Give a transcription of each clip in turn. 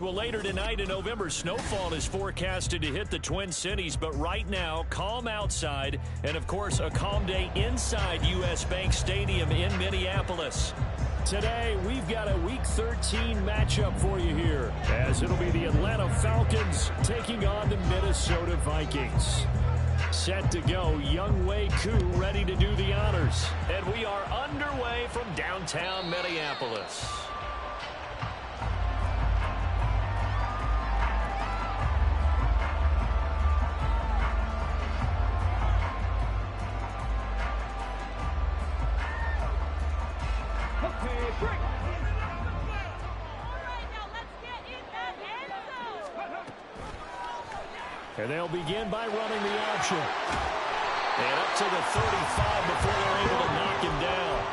Well, later tonight in November, snowfall is forecasted to hit the Twin Cities, but right now, calm outside, and of course, a calm day inside U.S. Bank Stadium in Minneapolis. Today, we've got a Week 13 matchup for you here, as it'll be the Atlanta Falcons taking on the Minnesota Vikings. Set to go, Younghoe Koo ready to do the honors. And we are underway from downtown Minneapolis. And they'll begin by running the option. And up to the 35 before they're able to knock him down.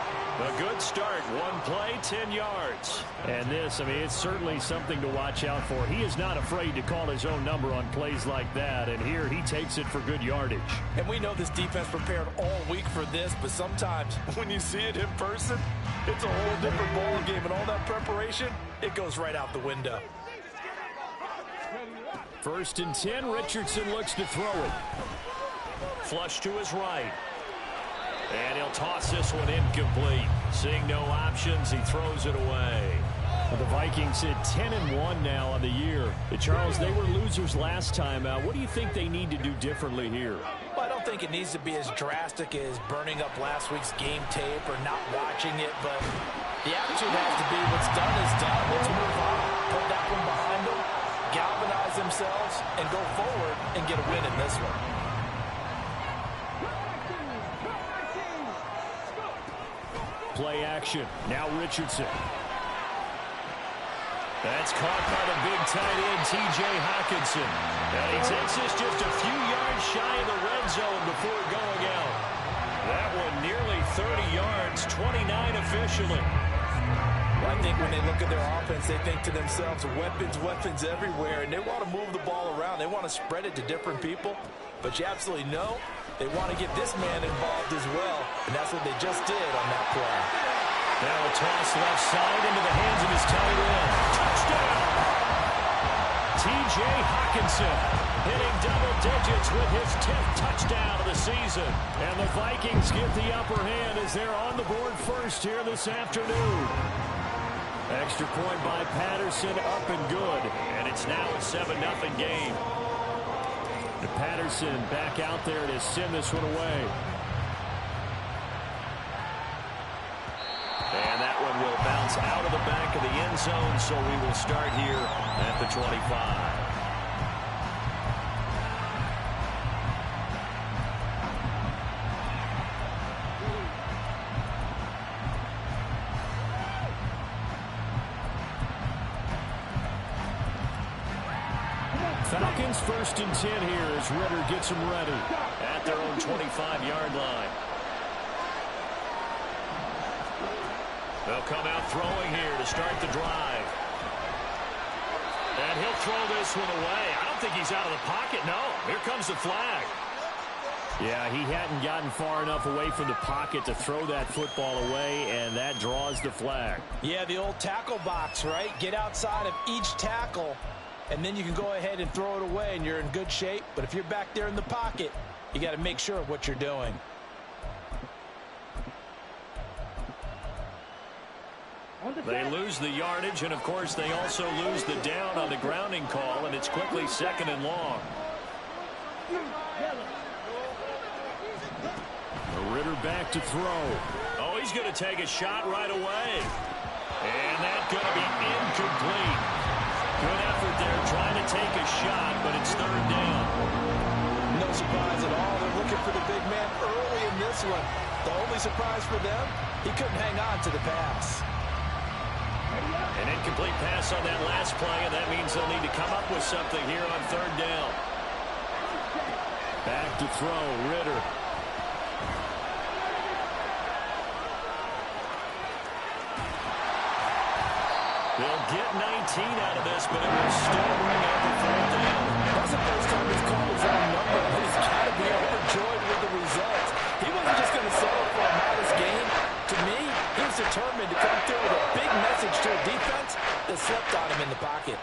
A good start. One play, 10 yards. And this, I mean, it's certainly something to watch out for. He is not afraid to call his own number on plays like that. And here he takes it for good yardage. And we know this defense prepared all week for this, but sometimes when you see it in person, it's a whole different ball game. And all that preparation, it goes right out the window. 1st and 10, Richardson looks to throw it. Flush to his right. And he'll toss this one incomplete. Seeing no options, he throws it away. Well, the Vikings hit 10-1 now on the year. Charles, they were losers last time out. What do you think they need to do differently here? Well, I don't think it needs to be as drastic as burning up last week's game tape or not watching it, but the attitude has to be what's done is done. Let's move on. Put that one behind them. Galvanize themselves and go forward and get a win in this one. Play action. Now Richardson. That's caught by the big tight end, T.J. Hawkinson. And he takes this just a few yards shy of the red zone before going out. That one nearly 30 yards, 29 officially. I think when they look at their offense, they think to themselves, weapons everywhere, and they want to move the ball around. They want to spread it to different people, but you absolutely know they want to get this man involved as well, and that's what they just did on that play. Now a toss left side into the hands of his tight end. Touchdown! T.J. Hawkinson hitting double digits with his 10th touchdown of the season. And the Vikings get the upper hand as they're on the board first here this afternoon. Extra point by Patterson, up and good. And it's now a 7-0 game. And Patterson back out there to send this one away. And that one will bounce out of the back of the end zone, so we will start here at the 25. Falcons 1st and 10 here as Ritter gets them ready at their own 25-yard line. They'll come out throwing here to start the drive. And he'll throw this one away. I don't think he's out of the pocket. No, here comes the flag. Yeah, he hadn't gotten far enough away from the pocket to throw that football away, and that draws the flag. Yeah, the old tackle box, right? Get outside of each tackle, and then you can go ahead and throw it away, and you're in good shape. But if you're back there in the pocket, you got to make sure of what you're doing. They lose the yardage, and, of course, they also lose the down on the grounding call, and it's quickly 2nd and long. Ritter back to throw. Oh, he's going to take a shot right away. And that's going to be incomplete. Good effort there trying to take a shot, but it's 3rd down. No surprise at all. They're looking for the big man early in this one. The only surprise for them, he couldn't hang on to the pass. An incomplete pass on that last play, and that means they'll need to come up with something here on 3rd down. Back to throw, Ritter. They'll get 19 out of this, but it will still bring up a 4th down. That's the first time he's called his own number. He's got to be overjoyed with the results. He wasn't just going to settle for a modest game. To me, he was determined to come through with a big message to a defense that slept on him in the pocket.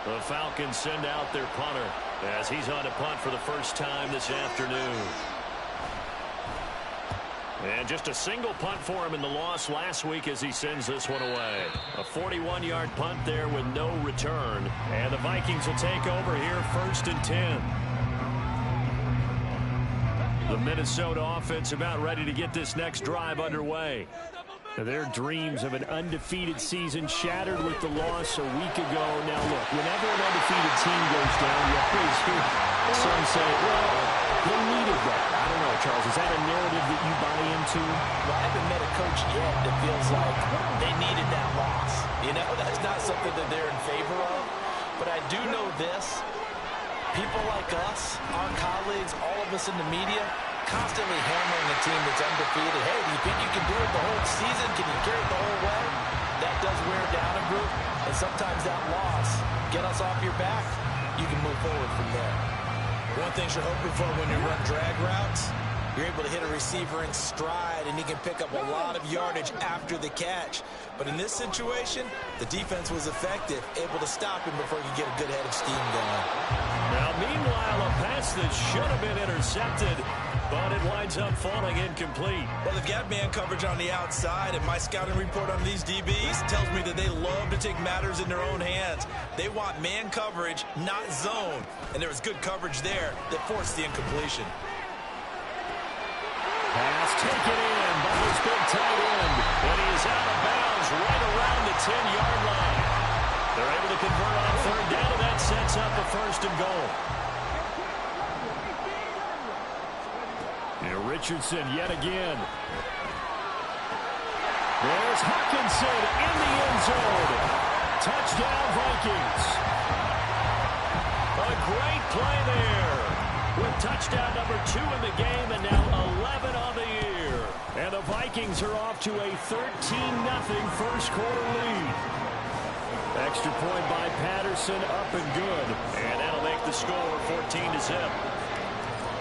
The Falcons send out their punter as he's on to punt for the first time this afternoon. And just a single punt for him in the loss last week as he sends this one away. A 41-yard punt there with no return. And the Vikings will take over here 1st and 10. The Minnesota offense about ready to get this next drive underway. Their dreams of an undefeated season shattered with the loss a week ago. Now, look, whenever an undefeated team goes down, you always hear some say, well, they needed that. I don't know, Charles. Is that a narrative that you buy into? Well, I haven't met a coach yet that feels like they needed that loss. You know, that's not something that they're in favor of. But I do know this. People like us, our colleagues, all of us in the media, constantly hammering a team that's undefeated. Hey, do you think you can do it the whole season? Can you carry it the whole way? That does wear down a group, and sometimes that loss, get us off your back, you can move forward from there. One thing you're hoping for when you run drag routes, you're able to hit a receiver in stride, and he can pick up a lot of yardage after the catch. But in this situation, the defense was effective, able to stop him before he could get a good head of steam going. Now, meanwhile, a pass that should have been intercepted, but it winds up falling incomplete. Well, they've got man coverage on the outside, and my scouting report on these DBs tells me that they love to take matters in their own hands. They want man coverage, not zone. And there was good coverage there that forced the incompletion. Pass taken in by his big tight end, and he is out of bounds right around the 10-yard line. They're able to convert on 3rd down, and that sets up a 1st and goal. Here, Richardson yet again. There's Hawkinson in the end zone. Touchdown, Vikings. A great play there. With touchdown number 2 in the game and now 11 on the year. And the Vikings are off to a 13-0 first quarter lead. Extra point by Patterson, up and good. And that'll make the score 14-0.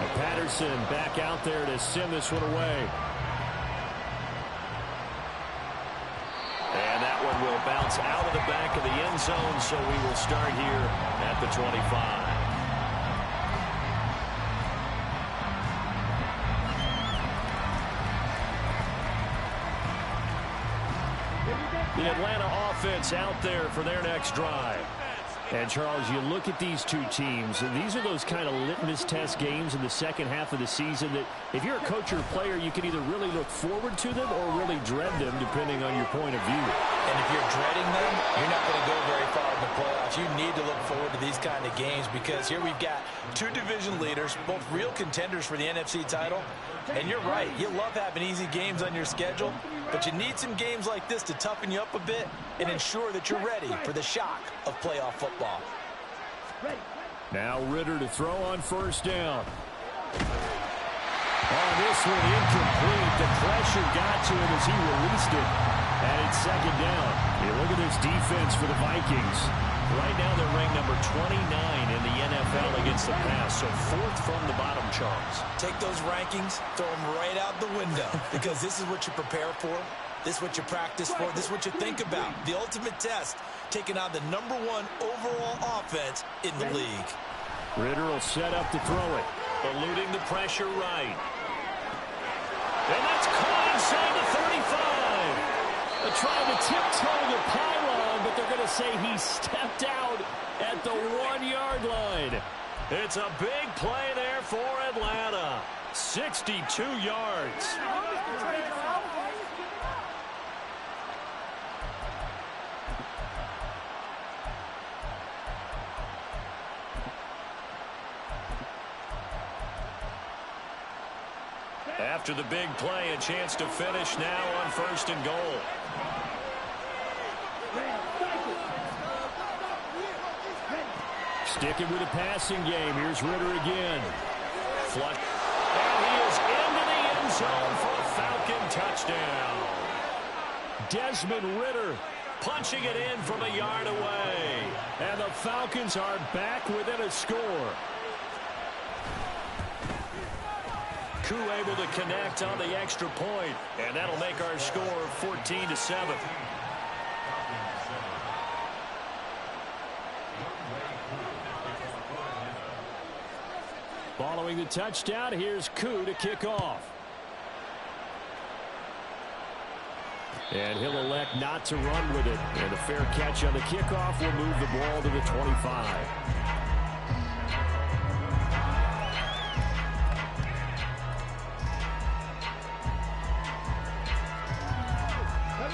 And Patterson back out there to send this one away. And that one will bounce out of the back of the end zone, so we will start here at the 25. The Atlanta offense out there for their next drive. And, Charles, you look at these two teams, and these are those kind of litmus test games in the second half of the season that if you're a coach or a player, you can either really look forward to them or really dread them, depending on your point of view. And if you're dreading them, you're not going to go very far in the playoffs. You need to look forward to these kind of games because here we've got two division leaders, both real contenders for the NFC title. And you're right, you love having easy games on your schedule, but you need some games like this to toughen you up a bit and ensure that you're ready for the shock of playoff football. Now Ritter to throw on 1st down. Oh, this one incomplete. The pressure got to him as he released it. And it's 2nd down. You look at this defense for the Vikings. Right now they're ranked number 29 in the NFL against the pass, so 4th from the bottom, Charles. Take those rankings, throw them right out the window because this is what you prepare for. This is what you practice for. This is what you think about. The ultimate test, taking on the #1 overall offense in the league. Ritter will set up to throw it. Eluding the pressure right. And that's caught inside the 35. They're trying to tiptoe the pylon, but they're going to say he stepped out at the 1-yard line. It's a big play there for Atlanta. 62 yards. After the big play, a chance to finish now on 1st and goal. Sticking with the passing game. Here's Ritter again. Flush. And he is into the end zone for a Falcon touchdown. Desmond Ritter punching it in from a yard away. And the Falcons are back within a score. Koo able to connect on the extra point, and that'll make our score 14-7. Following the touchdown, here's Koo to kick off. And he'll elect not to run with it. And a fair catch on the kickoff will move the ball to the 25.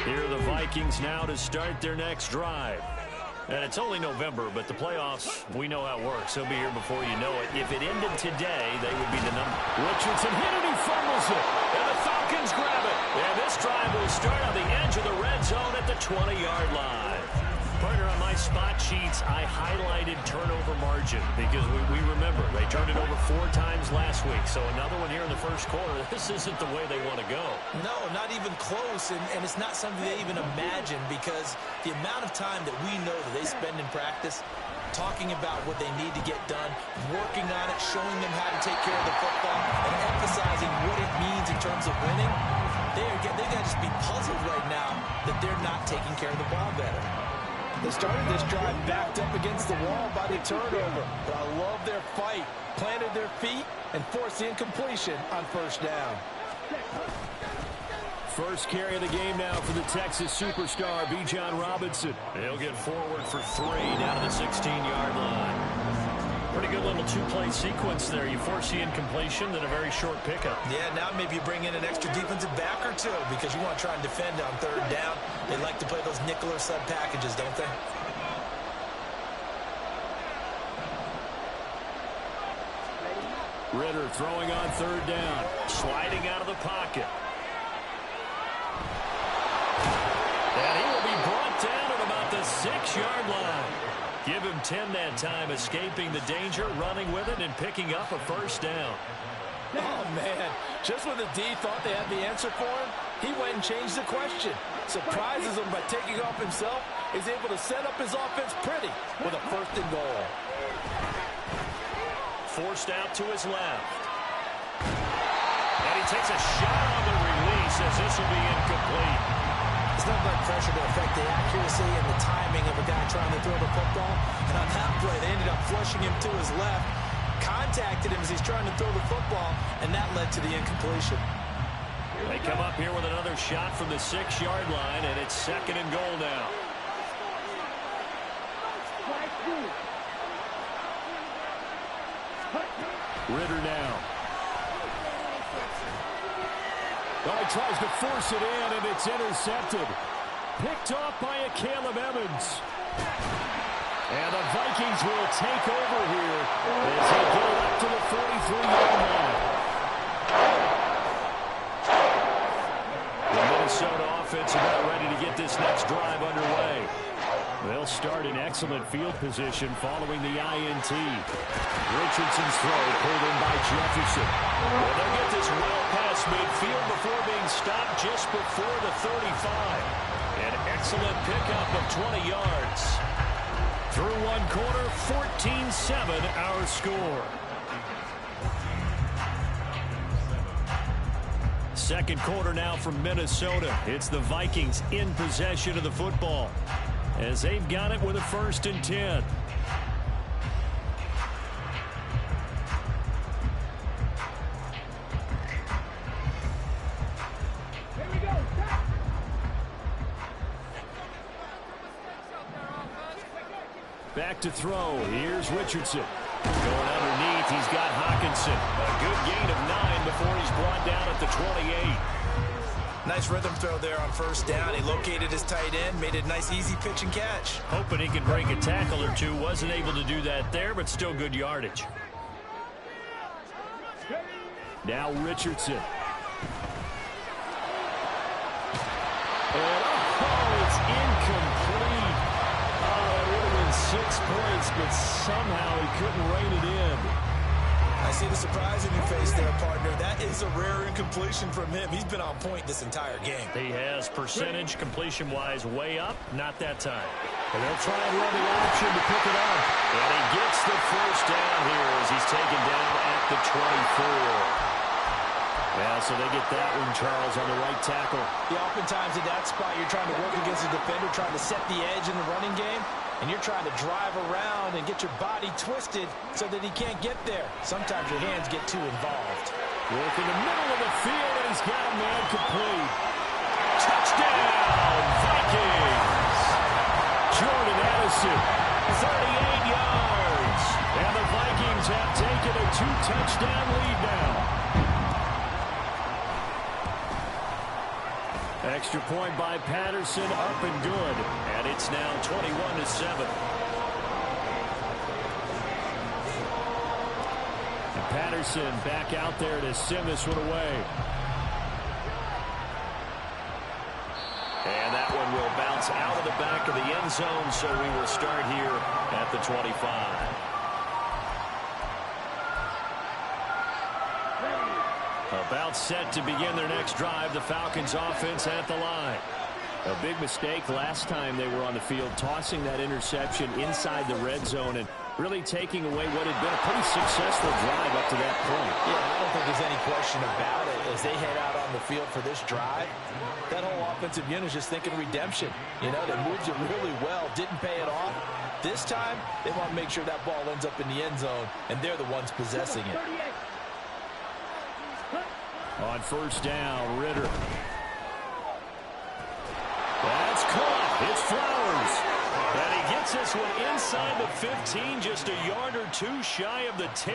Here are the Vikings now to start their next drive. And it's only November, but the playoffs, we know how it works. They'll be here before you know it. If it ended today, they would be the number. Richardson hit it, he fumbles it. And the Falcons grab it. And this drive will start on the edge of the red zone at the 20-yard line. Partner, on my spot sheets, I highlighted turnover margin because we remember they turned it over 4 times last week. So another one here in the first quarter. This isn't the way they want to go. No, not even close, and it's not something they even imagine because the amount of time that we know that they spend in practice talking about what they need to get done, working on it, showing them how to take care of the football, and emphasizing what it means in terms of winning. They got to just be puzzled right now that they're not taking care of the ball better. They started this drive backed up against the wall by the turnover, but I love their fight. Planted their feet and forced the incompletion on first down. First carry of the game now for the Texas superstar, Bijan Robinson. He'll get forward for 3 down to the 16-yard line. Pretty good little 2-play sequence there. You force the incompletion, then a very short pickup. Yeah, now maybe you bring in an extra defensive back or 2 because you want to try and defend on 3rd down. They like to play those nickel or sub packages, don't they? Ritter throwing on 3rd down. Sliding out of the pocket. And he will be brought down at about the 6-yard line. Give him 10 that time, escaping the danger, running with it, and picking up a first down. Oh, man. Just when the D thought they had the answer for him, he went and changed the question. Surprises him by taking off himself. He's able to set up his offense pretty with a 1st and goal. Forced out to his left. And he takes a shot on the release as this will be incomplete. It's not like pressure to affect the accuracy and the timing of a guy trying to throw the football. And on that play, they ended up flushing him to his left, contacted him as he's trying to throw the football, and that led to the incompletion. They come up here with another shot from the 6-yard line, and it's 2nd and goal now. Ritter now. Oh, he tries to force it in, and it's intercepted. Picked off by a Caleb Evans. And the Vikings will take over here as they get it up to the 43-yard line. The Minnesota offense about ready to get this next drive underway. They'll start in excellent field position following the INT. Richardson's throw pulled in by Jefferson. Well, they'll get this well past midfield before being stopped just before the 35. An excellent pickup of 20 yards. Through 1 quarter, 14-7 our score. 2nd quarter now from Minnesota. It's the Vikings in possession of the football as they've got it with a 1st and 10. Back to throw. Here's Richardson. Going underneath, he's got Hawkinson. A good gain of 9 before he's brought down at the 28. Nice rhythm throw there on 1st down. He located his tight end, made it a nice easy pitch and catch. Hoping he could break a tackle or 2. Wasn't able to do that there, but still good yardage. Now Richardson. And it's incomplete. Oh, it would have been 6 points, but somehow he couldn't rein it in. I see the surprise in your face there, partner. That is a rare incompletion from him. He's been on point this entire game. He has percentage completion-wise way up, not that time. And they'll try and run the option to pick it up. And he gets the 1st down here as he's taken down at the 24. Yeah, so they get that one, Charles, on the right tackle. Yeah, oftentimes in that spot, you're trying to work against a defender, trying to set the edge in the running game. and you're trying to drive around and get your body twisted so that he can't get there. Sometimes your hands get too involved. Work in the middle of the field, and he's got a man complete. Touchdown, Vikings! Jordan Addison, 38 yards. And the Vikings have taken a 2-touchdown lead now. Extra point by Patterson, up and good. And it's now 21-7. And Patterson back out there to send this one away. And that one will bounce out of the back of the end zone, so we will start here at the 25. About set to begin their next drive, the Falcons offense at the line. A big mistake last time they were on the field, tossing that interception inside the red zone and really taking away what had been a pretty successful drive up to that point. Yeah, I don't think there's any question about it. As they head out on the field for this drive, that whole offensive unit is just thinking redemption. You know, they moved it really well, didn't pay it off. This time, they want to make sure that ball ends up in the end zone, and they're the ones possessing it. On first down, Ritter. That's caught. It's Flowers. And he gets this one inside the 15, just a yard or two shy of the 10.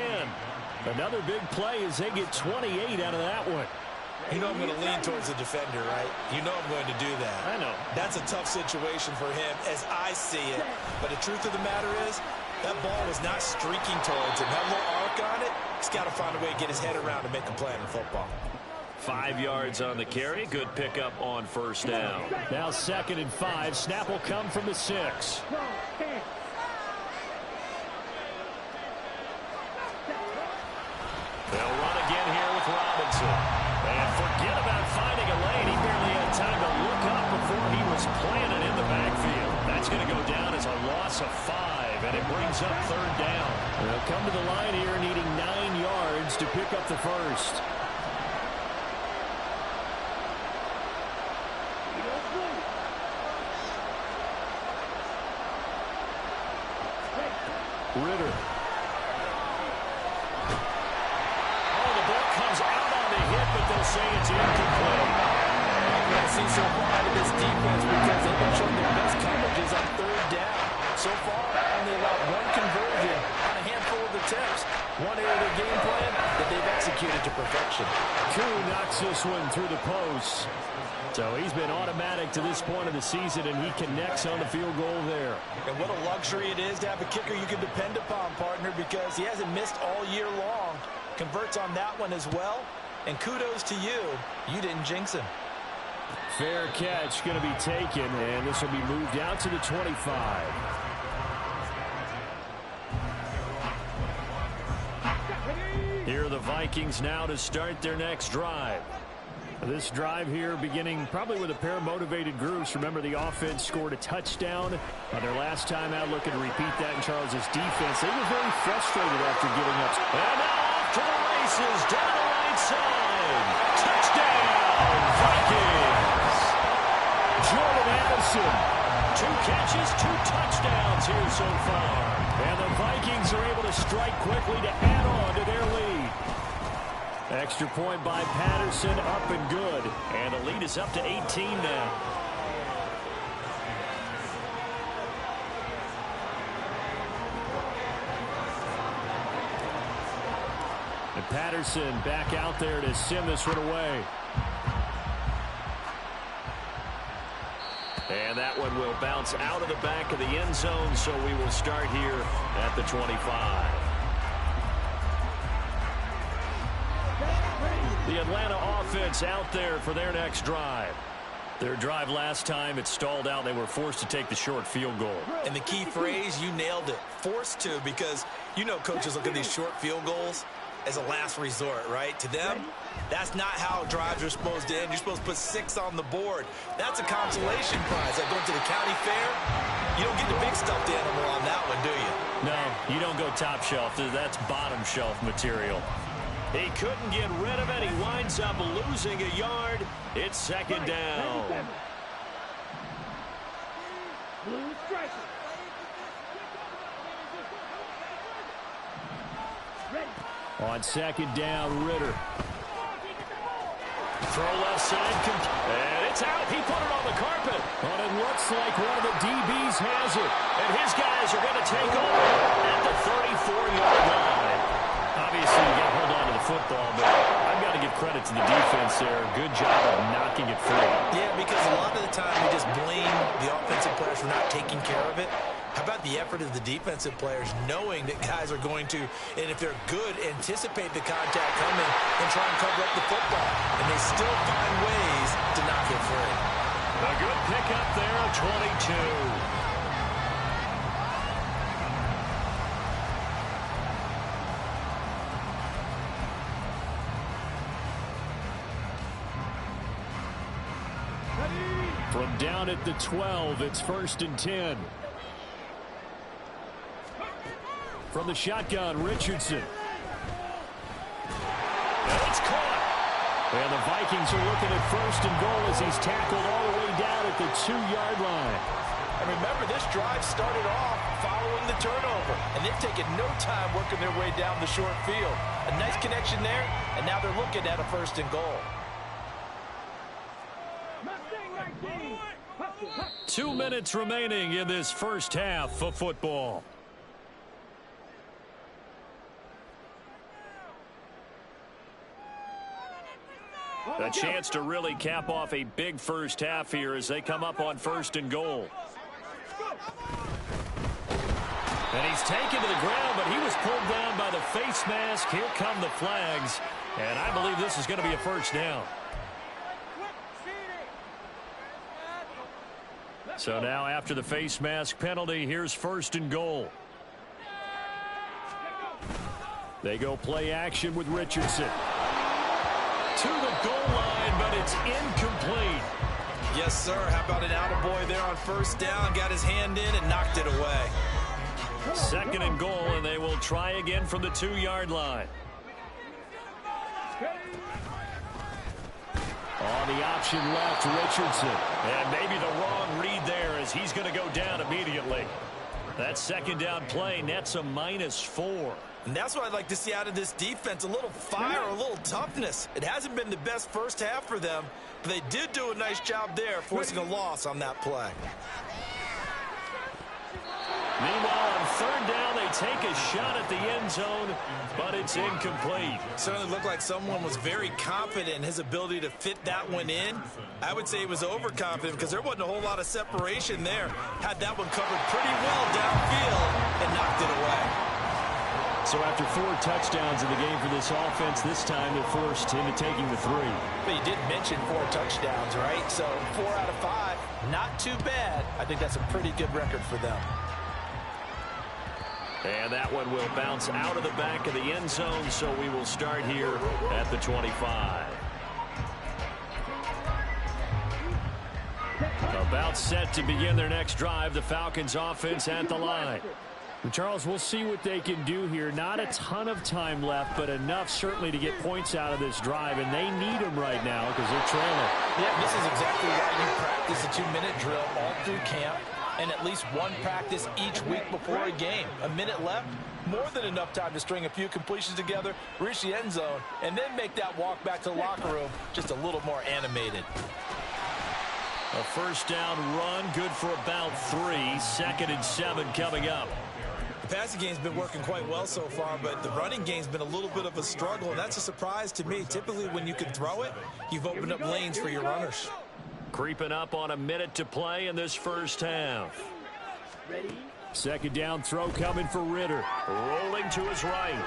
Another big play as they get 28 out of that one. You know I'm going to lean towards the defender, right? You know I'm going to do that. I know. That's a tough situation for him as I see it. But the truth of the matter is, that ball was not streaking towards him. Have a little arc on it. He's got to find a way to get his head around and make a play in football. 5 yards on the carry. Good pickup on first down. Now 2nd and 5. Snap will come from the 6. They'll run again here with Robinson. And forget about finding a lane. He barely had time to look up before he was planted in the backfield. That's going to go down as a loss of 5, and it brings up 3rd down. They'll come to the line here needing 9 yards to pick up the first. Ritter. Oh, the ball comes out on the hit, but they'll say it's incomplete. I see so far out of this defense because they've been showing their best coverages on 3rd down. So far, only allowed 1 conversion on a handful of attempts. One area of their game plan that they've executed to perfection. Koo knocks this one through the post. So he's been automatic to this point of the season, and he connects on the field goal there. And what a luxury it is to have a kicker you can depend upon, partner, because he hasn't missed all year long. Converts on that one as well. And kudos to you. You didn't jinx him. Fair catch going to be taken, and this will be moved out to the 25. Here are the Vikings now to start their next drive. This drive here beginning probably with a pair of motivated groups. Remember, the offense scored a touchdown on their last time out, looking to repeat that in Charles's defense. They were very frustrated after giving up. And now off to the races down the right side. Touchdown, Vikings. Jordan Addison. 2 catches, 2 touchdowns here so far. And the Vikings are able to strike quickly to add on to their lead. Extra point by Patterson, up and good. And the lead is up to 18 now. And Patterson back out there to send this one away. And that one will bounce out of the back of the end zone, so we will start here at the 25. The Atlanta offense out there for their next drive. Their drive last time, it stalled out. They were forced to take the short field goal. And the key phrase, you nailed it. Forced to, because you know coaches look at these short field goals as a last resort, right? To them, that's not how drives are supposed to end. You're supposed to put 6 on the board. That's a consolation prize. Like going to the county fair, you don't get the big stuffed animal on that one, do you? No, you don't go top shelf. That's bottom shelf material. He couldn't get rid of it. He winds up losing a yard. It's 2nd down. On second down, Ritter. Throw left side, and it's out. He put it on the carpet. But it looks like one of the DBs has it. And his guys are going to take over at the 34-yard line. Obviously, you got to hold on to the football, but I've got to give credit to the defense there. Good job of knocking it free. Yeah, because a lot of the time we just blame the offensive players for not taking care of it. How about the effort of the defensive players knowing that guys are going to, and if they're good, anticipate the contact coming and try and cover up the football. And they still find ways to knock it free. A good pickup there of 22. From down at the 12, it's 1st and 10. From the shotgun, Richardson. And it's caught. And the Vikings are looking at 1st and goal as he's tackled all the way down at the 2-yard line. And remember, this drive started off following the turnover. And they've taken no time working their way down the short field. A nice connection there, and now they're looking at a 1st and goal. 2 minutes remaining in this first half of football. A chance to really cap off a big first half here as they come up on 1st and goal. And he's taken to the ground, but he was pulled down by the face mask. Here come the flags, and I believe this is going to be a 1st down. So now after the face mask penalty, here's 1st and goal. They go play action with Richardson. To the goal line, but it's incomplete. Yes, sir. How about an attaboy there on 1st down? Got his hand in and knocked it away. 2nd and goal, and they will try again from the 2-yard line. On the option left, Richardson. And maybe the wrong read there as he's going to go down immediately. That 2nd down play nets a -4. And that's what I'd like to see out of this defense. A little fire, a little toughness. It hasn't been the best first half for them, but they did do a nice job there forcing a loss on that play. Meanwhile, on 3rd down, they take a shot at the end zone, but it's incomplete. Certainly looked like someone was very confident in his ability to fit that one in. I would say he was overconfident because there wasn't a whole lot of separation there. Had that one covered pretty well downfield and knocked it away. So after 4 touchdowns in the game for this offense, this time they're forced into taking the 3. But you did mention 4 touchdowns, right? So 4 out of 5, not too bad. I think that's a pretty good record for them. And that one will bounce out of the back of the end zone, so we will start here at the 25. About set to begin their next drive, the Falcons offense at the line. Charles, we'll see what they can do here. Not a ton of time left, but enough certainly to get points out of this drive, and they need them right now because they're trailing. Yeah, this is exactly why you practice a 2-minute drill all through camp and at least one practice each week before a game. A minute left, more than enough time to string a few completions together, reach the end zone, and then make that walk back to the locker room just a little more animated. A 1st down run, good for about 3. 2nd and 7 coming up. The passing game's been working quite well so far, but the running game's been a little bit of a struggle, and that's a surprise to me. Typically, when you can throw it, you've opened up lanes for your runners. Creeping up on a minute to play in this first half. 2nd down throw coming for Ritter. Rolling to his right.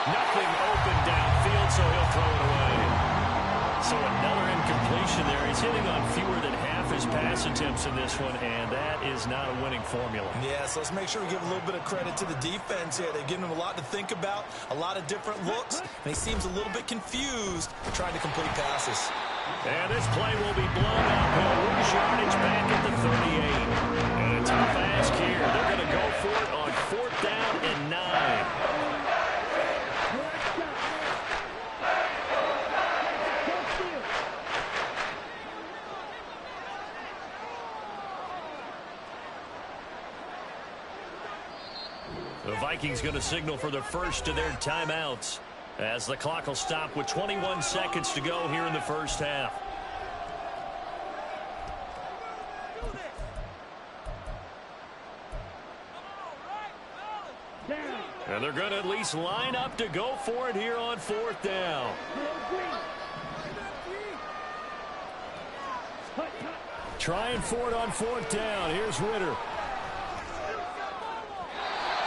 Nothing open downfield, so he'll throw it away. So another incompletion there. He's hitting on fewer than half his pass attempts in this one, and that is not a winning formula. Yeah, so let's make sure we give a little bit of credit to the defense here. They've given him a lot to think about, a lot of different looks, and he seems a little bit confused trying to complete passes. And this play will be blown up. He'll lose yardage back at the 38. And a tough ask here. They're going to go for it on 4th down and 9. The Vikings going to signal for the first of their timeouts. As the clock will stop with 21 seconds to go here in the first half. And they're going to at least line up to go for it here on fourth down. Trying for it on fourth down. Here's Ritter.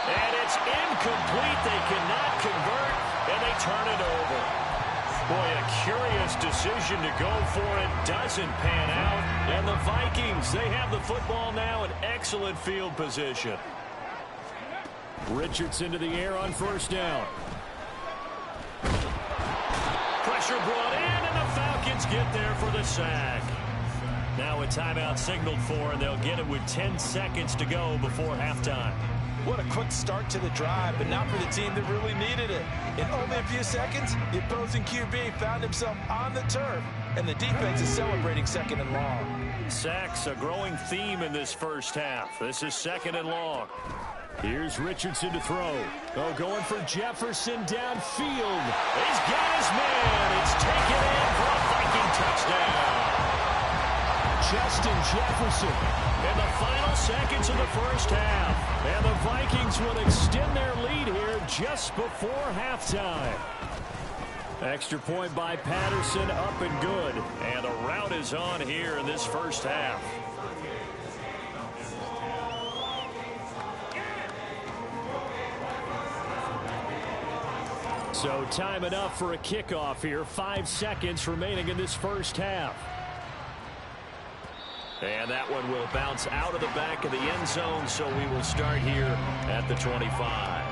And it's incomplete. They cannot convert, and they turn it over. Boy, a curious decision to go for it. Doesn't pan out. And the Vikings, they have the football now in excellent field position. Richardson to the air on first down. Pressure brought in, and the Falcons get there for the sack. Now a timeout signaled for, and they'll get it with 10 seconds to go before halftime. What a quick start to the drive, but not for the team that really needed it. In only a few seconds, the opposing QB found himself on the turf, and the defense is celebrating second and long. Sacks, a growing theme in this first half. This is second and long. Here's Richardson to throw. Oh, going for Jefferson downfield. He's got his man. It's taken in for a Viking touchdown. Justin Jefferson in the final seconds of the first half. And the Vikings will extend their lead here just before halftime. Extra point by Patterson, up and good. And the rout is on here in this first half. So time enough for a kickoff here. 5 seconds remaining in this first half. And that one will bounce out of the back of the end zone, so we will start here at the 25.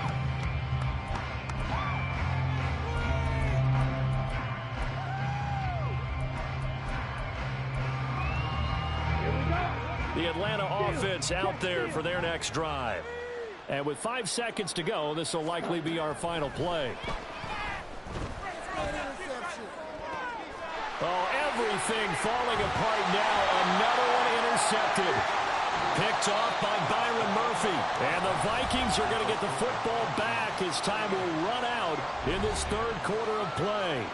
The Atlanta offense out there for their next drive. And with 5 seconds to go, this will likely be our final play. Oh, everything falling apart now. Another one intercepted. Picked off by Byron Murphy. And the Vikings are going to get the football back as time will run out in this third quarter of play.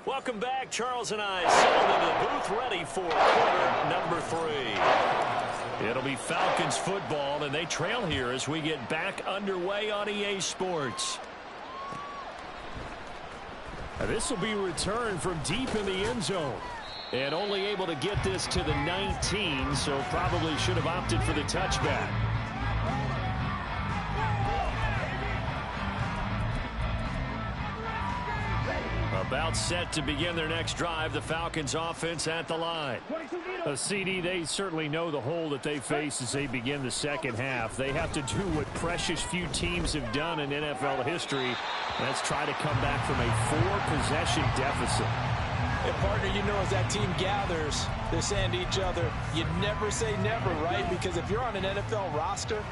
Welcome back. Charles and I settled into the booth ready for quarter number 3. It'll be Falcons football, and they trail here as we get back underway on EA Sports. This will be returned from deep in the end zone. And only able to get this to the 19, so probably should have opted for the touchback. About set to begin their next drive, the Falcons offense at the line. CD, they certainly know the hole that they face as they begin the second half. They have to do what precious few teams have done in NFL history. Let's try to come back from a 4-possession deficit. And partner, you know, as that team gathers, they're saying to each other, you never say never, right? Because if you're on an NFL roster,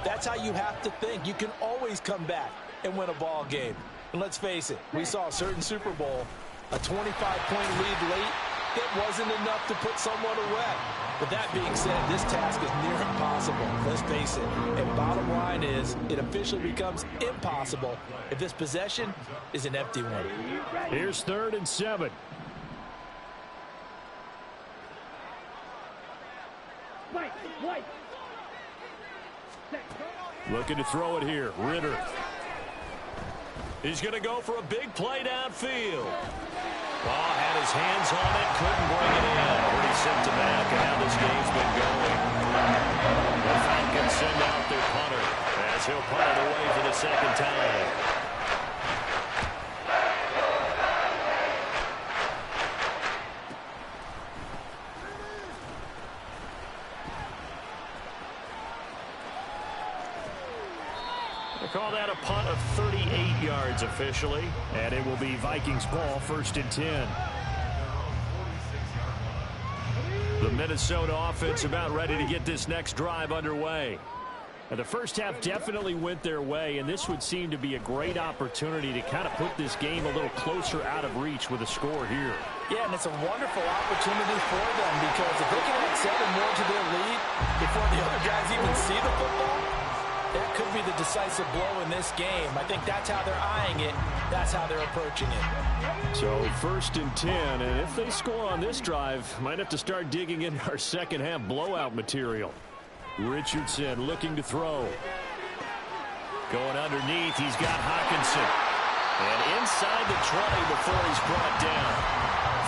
that's how you have to think. You can always come back and win a ball game. And let's face it, we saw a certain Super Bowl, a 25-point lead late. It wasn't enough to put someone away. But that being said, this task is near impossible. Let's face it. And bottom line is, it officially becomes impossible if this possession is an empty one. Here's 3rd and 7. Looking to throw it here. Ritter. He's going to go for a big play downfield. Oh, had his hands on it, couldn't bring it in. Pretty symptomatic of how this game's been going. The Falcons send out their punter as he'll punt it away for the second time. Call that a punt of 38 yards officially, and it will be Vikings ball, 1st and 10. The Minnesota offense about ready to get this next drive underway. And the first half definitely went their way, and this would seem to be a great opportunity to kind of put this game a little closer out of reach with a score here. Yeah, and it's a wonderful opportunity for them because if they can add 7 more to their lead before the other guys even see the football, that could be the decisive blow in this game. I think that's how they're eyeing it. That's how they're approaching it. So 1st and 10, and if they score on this drive, might have to start digging into our second half blowout material. Richardson looking to throw. Going underneath, he's got Hawkinson. And inside the 20 before he's brought down.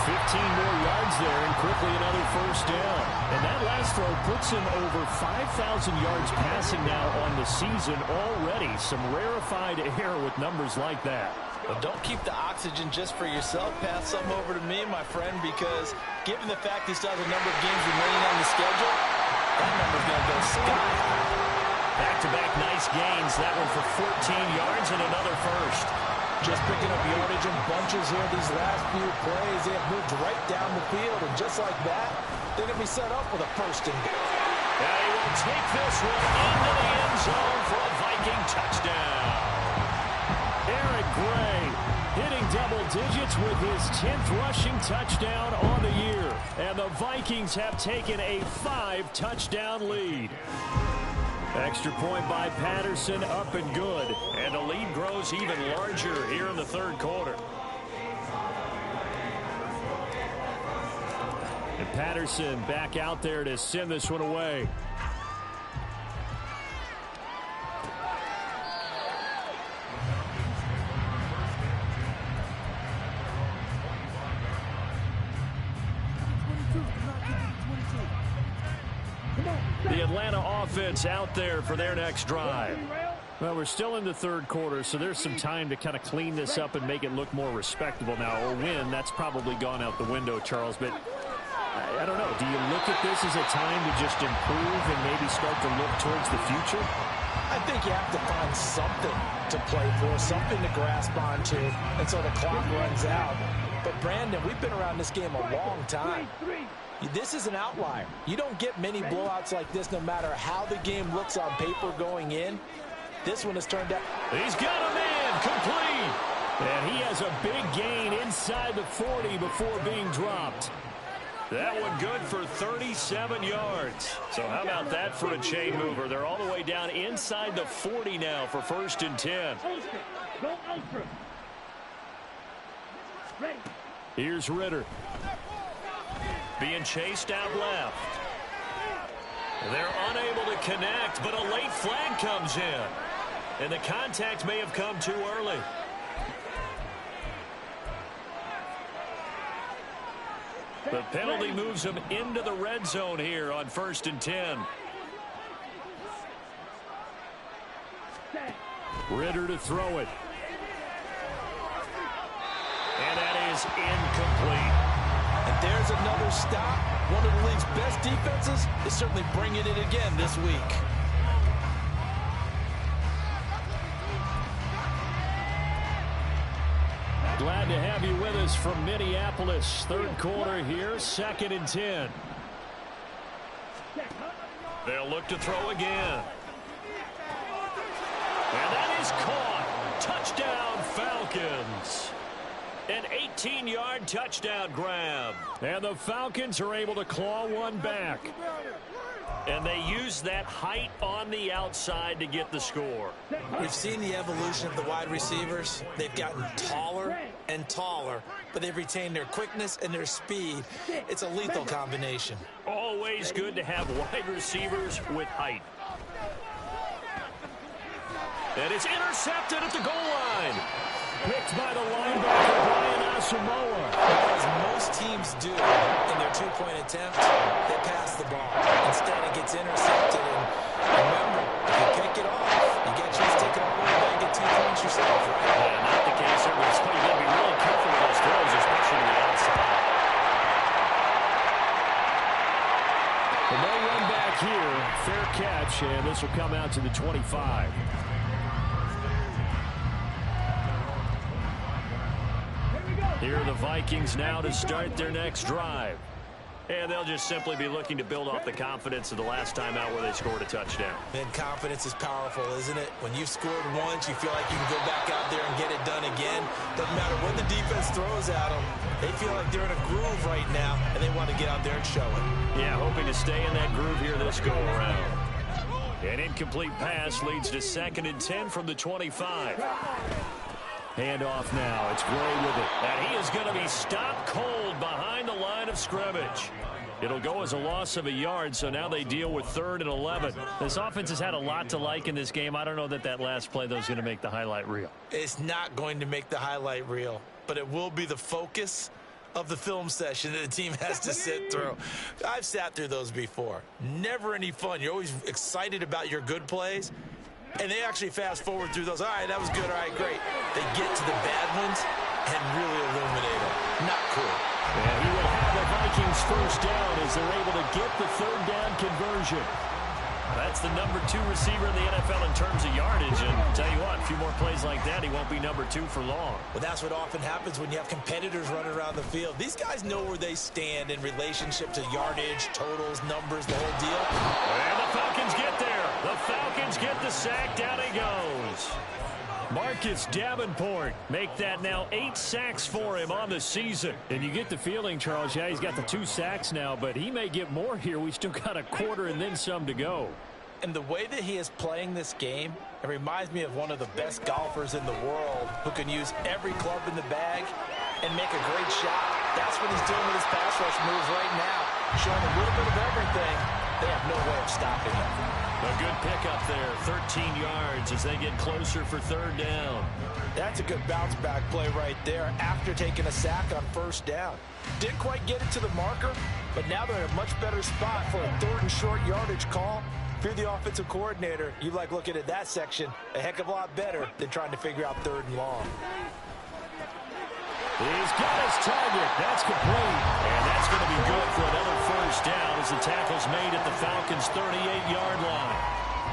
15 more yards there, and quickly another first down. And that last throw puts him over 5,000 yards passing now on the season already. Some rarefied air with numbers like that. Well, don't keep the oxygen just for yourself. Pass some over to me, my friend, because given the fact he still has a number of games remaining on the schedule, that number's going to go sky high. Back-to-back nice gains. That one for 14 yards and another first. Just picking up yardage in bunches here these last few plays. They have moved right down the field, and just like that, they're going to be set up with a first and goal. And he will take this one into the end zone for a Viking touchdown. Eric Gray hitting double digits with his 10th rushing touchdown on the year. And the Vikings have taken a 5-touchdown lead. Extra point by Patterson, up and good. And the lead grows even larger here in the third quarter. And Patterson back out there to send this one away. The Atlanta offense out there for their next drive. Well, we're still in the third quarter, so there's some time to kind of clean this up and make it look more respectable now. Or win, that's probably gone out the window, Charles. But I don't know. Do you look at this as a time to just improve and maybe start to look towards the future? I think you have to find something to play for, something to grasp onto until the clock runs out. But, Brandon, we've been around this game a long time. This is an outlier. You don't get many blowouts like this no matter how the game looks on paper going in. This one has turned out. He's got a man complete. And he has a big gain inside the 40 before being dropped. That one good for 37 yards. So how about that for a chain mover? They're all the way down inside the 40 now for 1st and 10. Here's Ritter. Being chased out left. They're unable to connect, but a late flag comes in. And the contact may have come too early. The penalty moves him into the red zone here on 1st and 10. Ritter to throw it. And that is incomplete. And there's another stop. One of the league's best defenses is certainly bringing it again this week. Glad to have you with us from Minneapolis. Third quarter here, 2nd and 10. They'll look to throw again. And that is caught. Touchdown, Falcons. An 18-yard touchdown grab. And the Falcons are able to claw one back. And they use that height on the outside to get the score. We've seen the evolution of the wide receivers. They've gotten taller and taller, but they've retained their quickness and their speed. It's a lethal combination. Always good to have wide receivers with height. And it's intercepted at the goal line. Picked by the linebacker, Brian Asamoah. As most teams do in their two-point attempt, they pass the ball. Instead, it gets intercepted. And remember, if you pick it off, you get a chance to take it all the way back and get 2 points yourself, right? Yeah, not the case here, but it's funny. You've got to be really careful with those throws, especially to the outside. But no run back here. Fair catch, and this will come out to the 25. Here are the Vikings now to start their next drive. And they'll just simply be looking to build off the confidence of the last time out where they scored a touchdown. And confidence is powerful, isn't it? When you've scored once, you feel like you can go back out there and get it done again. Doesn't matter what the defense throws at them. They feel like they're in a groove right now, and they want to get out there and show it. Yeah, hoping to stay in that groove here this go-around. An incomplete pass leads to 2nd and 10 from the 25. Handoff now. It's Gray with it. And he is going to be stopped cold behind the line of scrimmage. It'll go as a loss of a yard, so now they deal with 3rd and 11. This offense has had a lot to like in this game. I don't know that last play, though, is going to make the highlight reel. It's not going to make the highlight reel, but it will be the focus of the film session that the team has to sit through. I've sat through those before. Never any fun. You're always excited about your good plays. And they actually fast forward through those. All right, that was good. All right, great. They get to the bad ones and really illuminate them. Not cool. And he will have the Vikings first down as they're able to get the 3rd down conversion. That's the number 2 receiver in the NFL in terms of yardage. And tell you what, a few more plays like that, he won't be number 2 for long. Well, that's what often happens when you have competitors running around the field. These guys know where they stand in relationship to yardage, totals, numbers, the whole deal. And the Falcons get there. The Falcons get the sack. Down he goes. Marcus Davenport make that now 8 sacks for him on the season. And you get the feeling, Charles, yeah, he's got the 2 sacks now, but he may get more here. We still got a quarter and then some to go. And the way that he is playing this game, it reminds me of one of the best golfers in the world who can use every club in the bag and make a great shot. That's what he's doing with his pass rush moves right now, showing a little bit of everything. They have no way of stopping him. A good pickup there, 13 yards as they get closer for 3rd down. That's a good bounce back play right there after taking a sack on 1st down. Didn't quite get it to the marker, but now they're in a much better spot for a 3rd and short yardage call. If you're the offensive coordinator, you like looking at that section a heck of a lot better than trying to figure out 3rd and long. He's got his target. That's complete. And that's going to be good for another 1st down as the tackle's made at the Falcons' 38-yard line.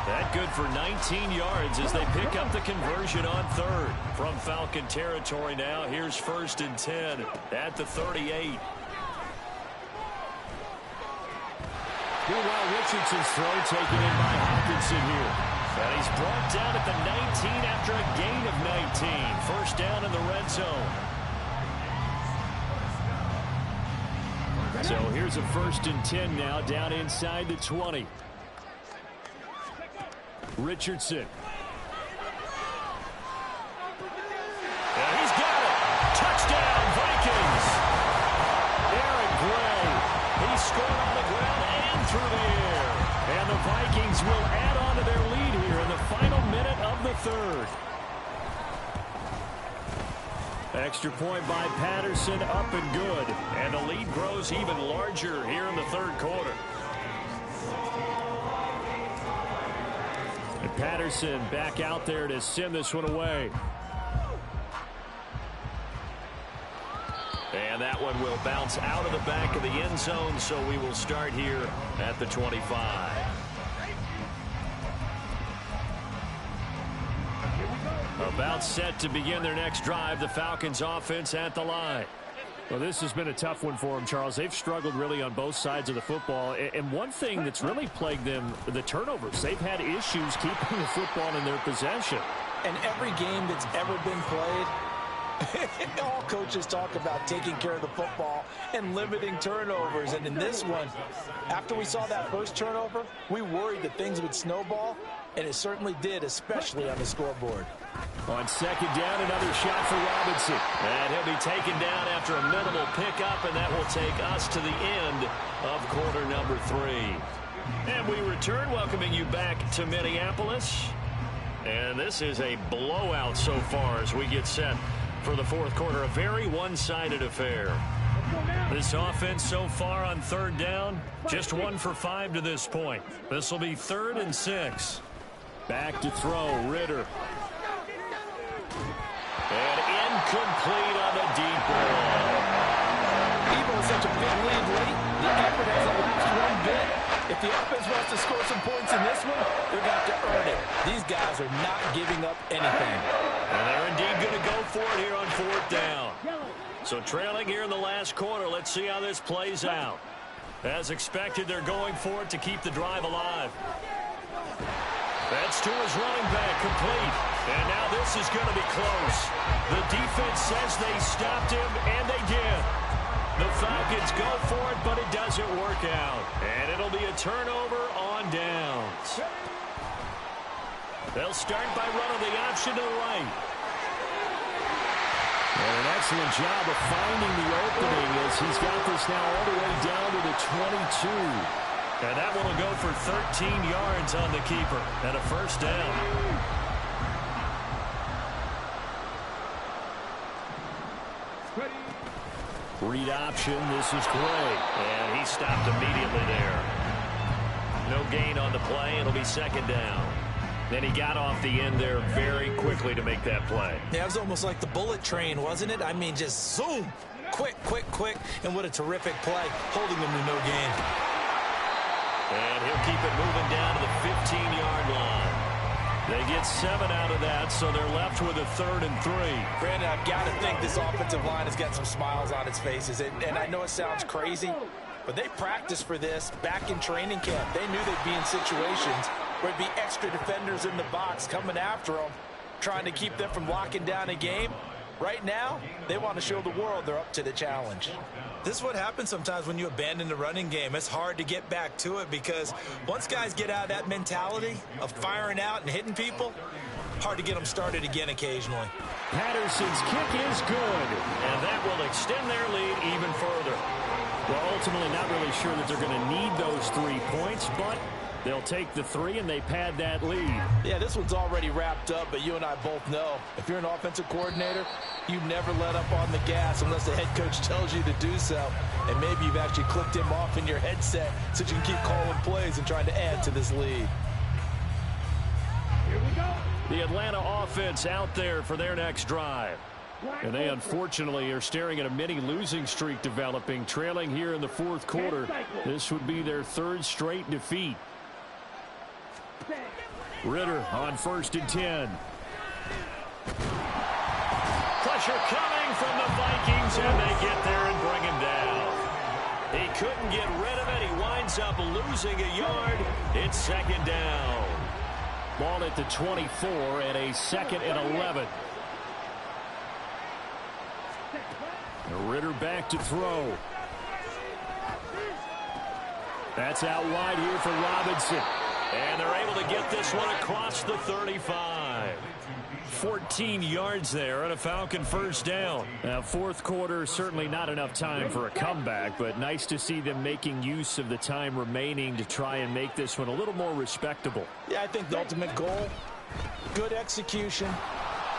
That good for 19 yards as they pick up the conversion on 3rd. From Falcon territory now, here's 1st and 10 at the 38. Meanwhile, Richardson's throw taken in by Hawkinson here. And he's brought down at the 19 after a gain of 19. 1st down in the red zone. So here's a 1st and 10 now down inside the 20. Richardson. And he's got it. Touchdown, Vikings. Eric Gray. He scored on the ground and through the air. And the Vikings will add on to their lead here in the final minute of the 3rd. Extra point by Patterson, up and good. And the lead grows even larger here in the 3rd quarter. And Patterson back out there to send this one away. And that one will bounce out of the back of the end zone, so we will start here at the 25. About set to begin their next drive, the Falcons offense at the line. Well, this has been a tough one for them, Charles. They've struggled really on both sides of the football. And one thing that's really plagued them, the turnovers. They've had issues keeping the football in their possession. And every game that's ever been played, all coaches talk about taking care of the football and limiting turnovers. And in this one, after we saw that first turnover, we worried that things would snowball, and it certainly did, especially on the scoreboard. On 2nd down, another shot for Robinson. And he'll be taken down after a minimal pickup, and that will take us to the end of quarter number 3. And we return, welcoming you back to Minneapolis. And this is a blowout so far as we get set for the 4th quarter. A very one-sided affair. This offense so far on 3rd down, just 1 for 5 to this point. This will be 3rd and 6. Back to throw, Ritter. And incomplete on the deep ball. Even with such a big lead late, the effort hasn't lapsed one bit. If the offense wants to score some points in this one, they're going to have to earn it. These guys are not giving up anything. And they're indeed going to go for it here on 4th down. So trailing here in the last quarter, let's see how this plays out. As expected, they're going for it to keep the drive alive. That's to his running back, complete. And now this is going to be close. The defense says they stopped him, and they did. The Falcons go for it, but it doesn't work out. And it'll be a turnover on downs. They'll start by running the option to the right. And an excellent job of finding the opening as he's got this now all the way down to the 22. And that one will go for 13 yards on the keeper and a first down. Read option. This is Gray. And he stopped immediately there. No gain on the play. It'll be second down. Then he got off the end there very quickly to make that play. Yeah, it was almost like the bullet train, wasn't it? I mean, just zoom. Quick, quick, quick. And what a terrific play, holding him to no gain. And he'll keep it moving down to the 15-yard line. They get 7 out of that, so they're left with a 3rd and 3. Brandon, I've got to think this offensive line has got some smiles on its faces. And I know it sounds crazy, but they practiced for this back in training camp. They knew they'd be in situations where it'd be extra defenders in the box coming after them, trying to keep them from locking down a game. Right now, they want to show the world they're up to the challenge. This is what happens sometimes when you abandon the running game. It's hard to get back to it because once guys get out of that mentality of firing out and hitting people, hard to get them started again occasionally. Patterson's kick is good. And that will extend their lead even further. Well, ultimately not really sure that they're going to need those 3 points, but they'll take the 3 and they pad that lead. Yeah, this one's already wrapped up, but you and I both know if you're an offensive coordinator, you never let up on the gas unless the head coach tells you to do so. And maybe you've actually clicked him off in your headset so you can keep calling plays and trying to add to this lead. Here we go. The Atlanta offense out there for their next drive. And they unfortunately are staring at a mini losing streak developing, trailing here in the 4th quarter. This would be their 3rd straight defeat. Ritter on 1st and 10. Pressure coming from the Vikings, and they get there and bring him down. He couldn't get rid of it. He winds up losing a yard. It's 2nd down. Ball at the 24 and a 2nd and 11. Ritter back to throw. That's out wide here for Robinson. And they're able to get this one across the 35. 14 yards there and a Falcon first down. Now, 4th quarter, certainly not enough time for a comeback, but nice to see them making use of the time remaining to try and make this one a little more respectable. Yeah, I think the ultimate goal, good execution,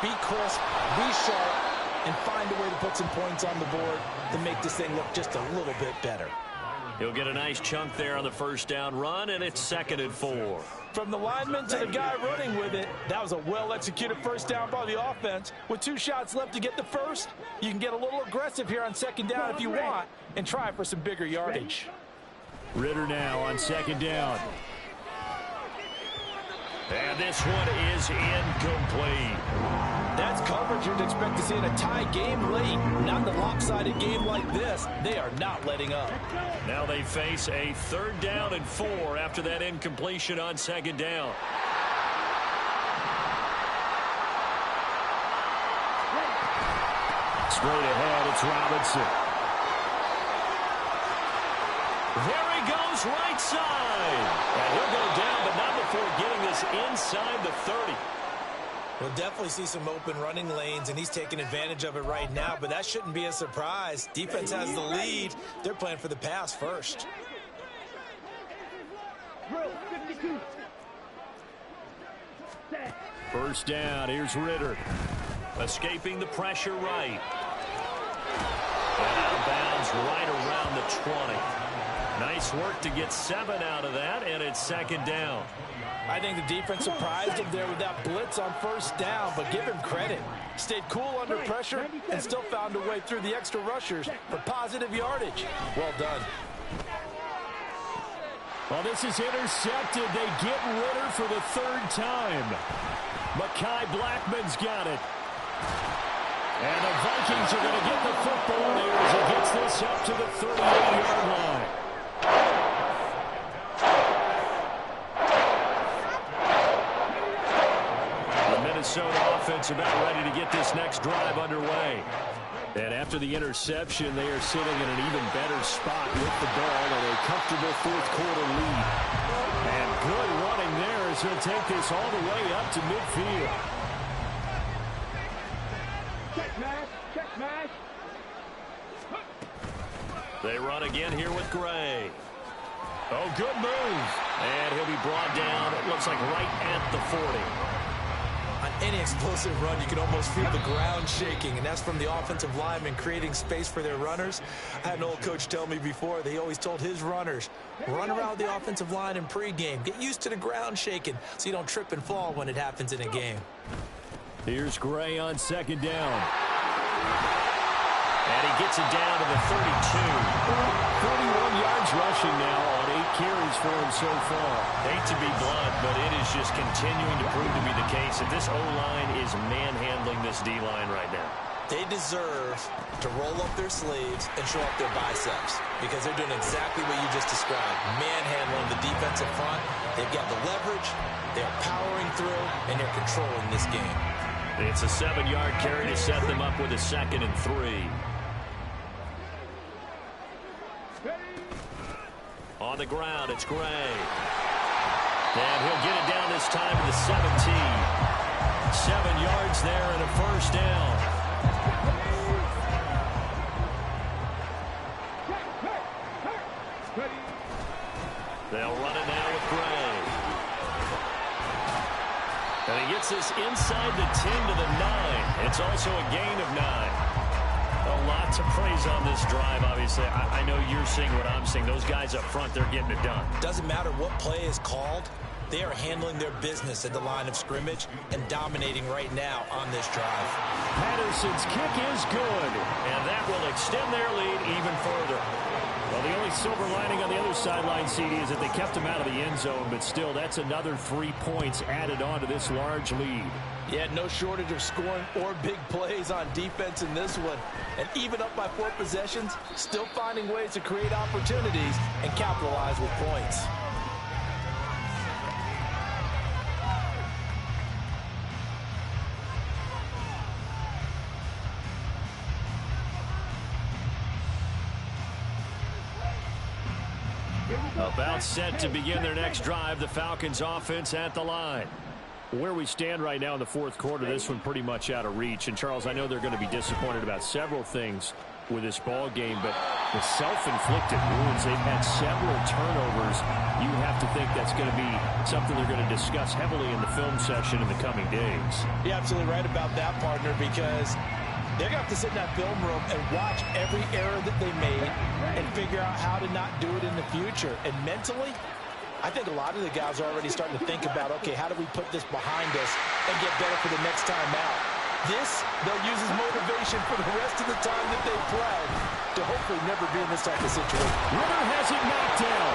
be crisp, be sharp, and find a way to put some points on the board to make this thing look just a little bit better. He'll get a nice chunk there on the first down run, and it's 2nd and 4. From the lineman to the guy running with it, that was a well-executed first down by the offense. With 2 shots left to get the first, you can get a little aggressive here on 2nd down if you want and try for some bigger yardage. Ritter now on 2nd down. And this one is incomplete. That's coverage you'd expect to see in a tie game late. Not the lopsided game like this. They are not letting up. Now they face a 3rd down and 4 after that incompletion on 2nd down. Straight ahead, it's Robinson. There he goes, right side. And he'll go down, but not before getting this inside the 30. We'll definitely see some open running lanes, and he's taking advantage of it right now, but that shouldn't be a surprise. Defense has the lead. They're playing for the pass first. First down, here's Ritter. Escaping the pressure right. And out of bounds right around the 20. Nice work to get 7 out of that, and it's 2nd down. I think the defense surprised him there with that blitz on first down, but give him credit. Stayed cool under pressure and still found a way through the extra rushers for positive yardage. Well done. Well, this is intercepted. They get Ritter for the 3rd time. Mekhi Blackman's got it. And the Vikings are going to get the football here as he gets this up to the 38-yard line. so the offense about ready to get this next drive underway. And after the interception, they are sitting in an even better spot with the ball and a comfortable fourth-quarter lead. And good running there as he'll take this all the way up to midfield. Check smash. They run again here with Gray. Oh, good move. And he'll be brought down, it looks like right at the 40. On any explosive run, you can almost feel the ground shaking, and that's from the offensive linemen creating space for their runners. I had an old coach tell me before, they always told his runners, run around the offensive line in pregame. Get used to the ground shaking so you don't trip and fall when it happens in a game. Here's Gray on second down. And he gets it down to the 32. 41 yards rushing now on 8 carries for him so far. Hate to be blunt, but it is just continuing to prove to be the case that this O-line is manhandling this D-line right now. They deserve to roll up their sleeves and show up their biceps because they're doing exactly what you just described, manhandling the defensive front. They've got the leverage, they're powering through, and they're controlling this game. It's a 7-yard carry to set them up with a 2nd and 3. On the ground, it's Gray. And he'll get it down this time to the 17. 7 yards there and a first down. They'll run it now with Gray. And he gets this inside the 10 to the 9. It's also a gain of 9. A lot to praise on this drive, obviously. I know you're seeing what I'm seeing. Those guys up front, they're getting it done. Doesn't matter what play is called. They are handling their business at the line of scrimmage and dominating right now on this drive. Patterson's kick is good, and that will extend their lead even further. Well, the only silver lining on the other sideline, CD, is that they kept him out of the end zone, but still, that's another 3 points added on to this large lead. Yeah, no shortage of scoring or big plays on defense in this one. And even up by 4 possessions, still finding ways to create opportunities and capitalize with points. About set to begin their next drive, the Falcons offense at the line. Where we stand right now in the fourth quarter, this one pretty much out of reach. And, Charles, I know they're going to be disappointed about several things with this ball game, but the self-inflicted wounds, they've had several turnovers. You have to think that's going to be something they're going to discuss heavily in the film session in the coming days. You're absolutely right about that, partner, because they're going to have to sit in that film room and watch every error that they made and figure out how to not do it in the future. And mentally, I think a lot of the guys are already starting to think about, okay, how do we put this behind us and get better for the next time out? This, they'll use as motivation for the rest of the time that they play to hopefully never be in this type of situation. Ritter has it knocked down.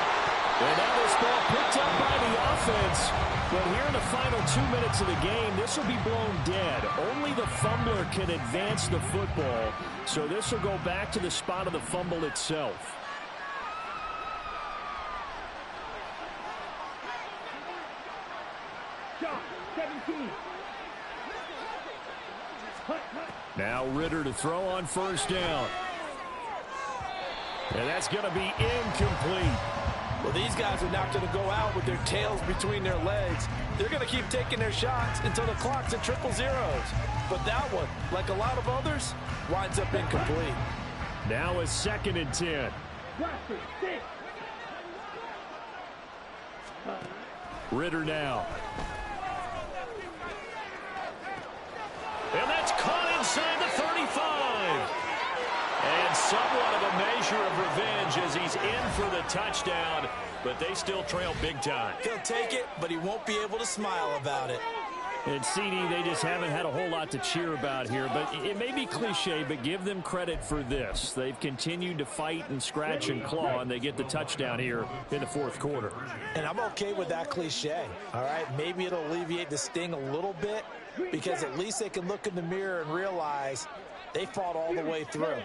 And now this ball picked up by the offense. But here in the final 2 minutes of the game, this will be blown dead. Only the fumbler can advance the football. So this will go back to the spot of the fumble itself. Shot, 17. Now Ritter to throw on first down. And that's going to be incomplete. Well, these guys are not going to go out with their tails between their legs. They're going to keep taking their shots until the clock's at 000. But that one, like a lot of others, winds up incomplete. Now a 2nd and 10. Ritter now. And that's caught inside the 35. And somewhat of a measure of revenge as he's in for the touchdown, but they still trail big time. He'll take it, but he won't be able to smile about it. And CD, they just haven't had a whole lot to cheer about here, but it may be cliche, but give them credit for this. They've continued to fight and scratch and claw, and they get the touchdown here in the fourth quarter. And I'm okay with that cliche, all right? Maybe it'll alleviate the sting a little bit because at least they can look in the mirror and realize they fought all the way through.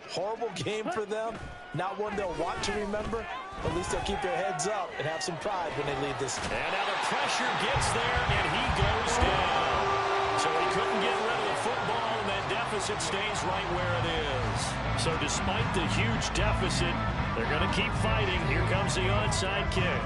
Horrible game for them, not one they'll want to remember. At least they'll keep their heads up and have some pride when they leave this. And now the pressure gets there, and he goes down. So and that deficit stays right where it is. So despite the huge deficit, they're going to keep fighting. Here comes the onside kick.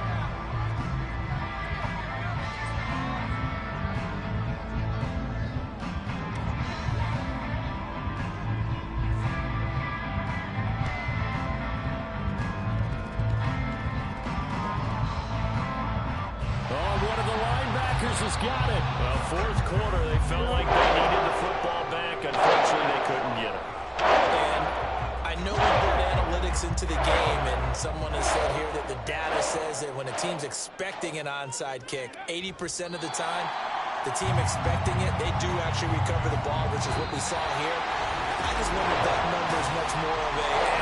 Has got it. Well, fourth quarter, they felt like they needed the football back. Unfortunately, they couldn't get it. And I know we brought analytics into the game, and someone has said here that the data says that when a team's expecting an onside kick, 80% of the time, the team expecting it, they do actually recover the ball, which is what we saw here. I just wonder if that number is much more of a